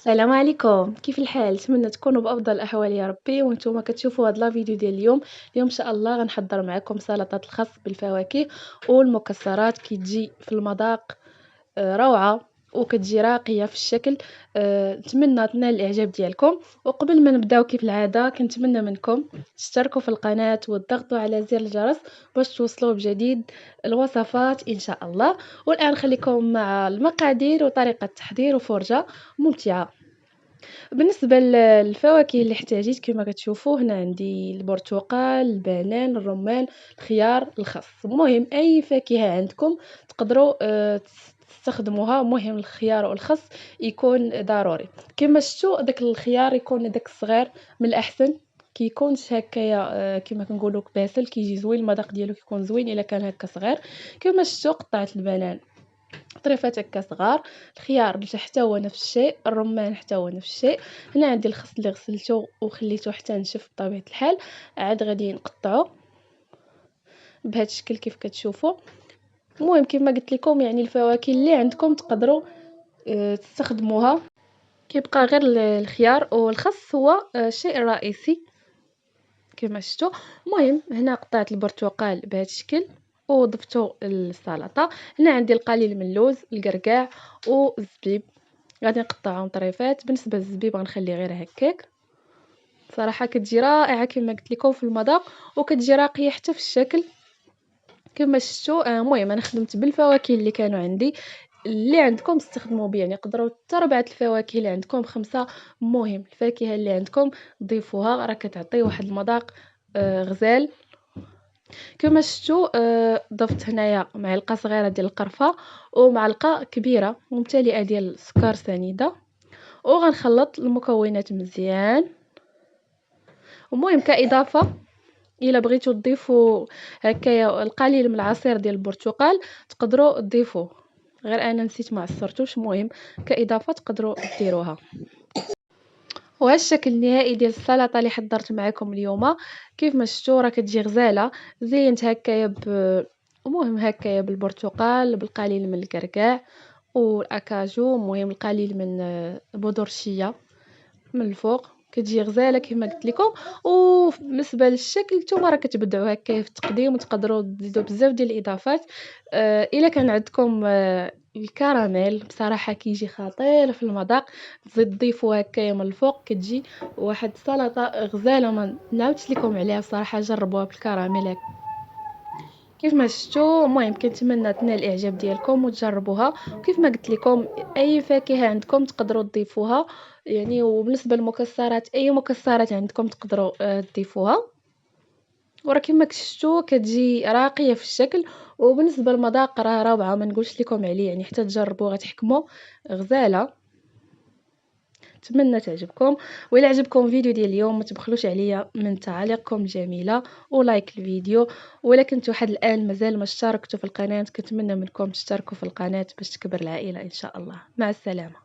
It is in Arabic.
السلام عليكم، كيف الحال؟ نتمنى تكونوا بأفضل الأحوال يا ربي. وانتم كتشوفوا هاد لا فيديو ديال اليوم إن شاء الله غنحضر معكم سلطة الخس بالفواكه والمكسرات. كتجي في المذاق روعة، وكتجي راقية في الشكل. نتمنى تنال الإعجاب ديالكم. وقبل ما نبداو كيف العادة كنتمنى منكم تشتركوا في القناة وتضغطوا على زر الجرس باش توصلوا بجديد الوصفات إن شاء الله. والآن خليكم مع المقادير وطريقة التحضير وفرجة ممتعة. بالنسبة للفواكه اللي احتاجيت كما كتشوفوا هنا عندي البرتقال، البنان، الرمان، الخيار، الخس. المهم اي فاكهة عندكم تقدروا تستخدموها. مهم الخيار والخس يكون ضروري. كما شفتوا داك الخيار يكون داك الصغير من الاحسن، كيكونش هكايا كما كنقولوا باسل، كيجي زوين المذاق ديالو كيكون زوين الا كان هكا صغير. كما شفتوا قطعت البنان طريفات هكا صغار، الخيار حتى هو نفس الشيء، الرمان حتى هو نفس الشيء. هنا عندي الخس اللي غسلته وخليته حتى نشف بطبيعه الحال. عاد غادي نقطعه بهذا الشكل كيف كتشوفوا. المهم كما قلت لكم يعني الفواكه اللي عندكم تقدروا تستخدموها. كيبقى غير الخيار والخس هو الشيء الرئيسي كما شفتوا. المهم هنا قطعت البرتقال بهذا الشكل وضفته للسلطه. هنا عندي القليل من اللوز، الكركاع والزبيب، غادي نقطعهم طريفات. بالنسبه للزبيب غنخليه غير هكاك. صراحه كتجي رائعه كما قلت لكم في المذاق، وكتجي راقيه حتى في الشكل كما شفتوا. المهم انا خدمت بالفواكه اللي كانوا عندي. اللي عندكم استخدموا به، يعني قدروا حتى 4 الفواكه اللي عندكم 5. المهم الفاكهه اللي عندكم ضيفوها، راه كتعطي واحد المذاق غزال. كما شفتوا ضفت هنايا معلقه صغيره ديال القرفه ومعلقه كبيره ممتلئه ديال السكر سنيده، وغنخلط المكونات مزيان. المهم كاضافه الا بغيتو تضيفوا هكايا القليل من العصير ديال البرتقال تقدروا تضيفوه، غير انا نسيت ما عصرتوش. المهم كاضافه تقدروا ديروها. وهذا الشكل النهائي ديال السلطه اللي حضرت معكم اليوم. كيف ما شفتوا راه كتجي غزاله. زينت هكايا المهم هكايا بالبرتقال، بالقليل من الكركاع والاكاجو، المهم القليل من بذور الشيا من الفوق. كتجي غزاله كما قلت لكم. وبالنسبه للشكل نتوما راه كتبدعوا هكايا في التقديم وتقدروا تزيدوا بزاف ديال الاضافات. الا كان عندكم الكراميل بصراحه كيجي خطير في المذاق، تزيد تضيفوا هكايا من الفوق كتجي واحد السلطه غزاله. ما نعاودش لكم عليها بصراحه، جربوها بالكراميل كيف ما شفتوا. المهم كنتمنى تنال الاعجاب ديالكم وتجربوها. وكيف ما قلت لكم اي فاكهه عندكم تقدروا تضيفوها يعني. وبالنسبه للمكسرات اي مكسرات عندكم تقدروا تضيفوها. وراه كما شفتوا كتجي راقيه في الشكل. وبالنسبه للمذاق راه روعه، ما نقولش لكم عليه يعني، حتى تجربوه غتحكموا غزاله. نتمنى تعجبكم. وإلا عجبكم الفيديو ديال اليوم ما تبخلوش عليا من تعاليقكم الجميله ولايك الفيديو. ولا كنتوا حد الان مازال ما اشتركتوا في القناه كنتمنى منكم تشتركوا في القناه باش تكبر العائله ان شاء الله. مع السلامه.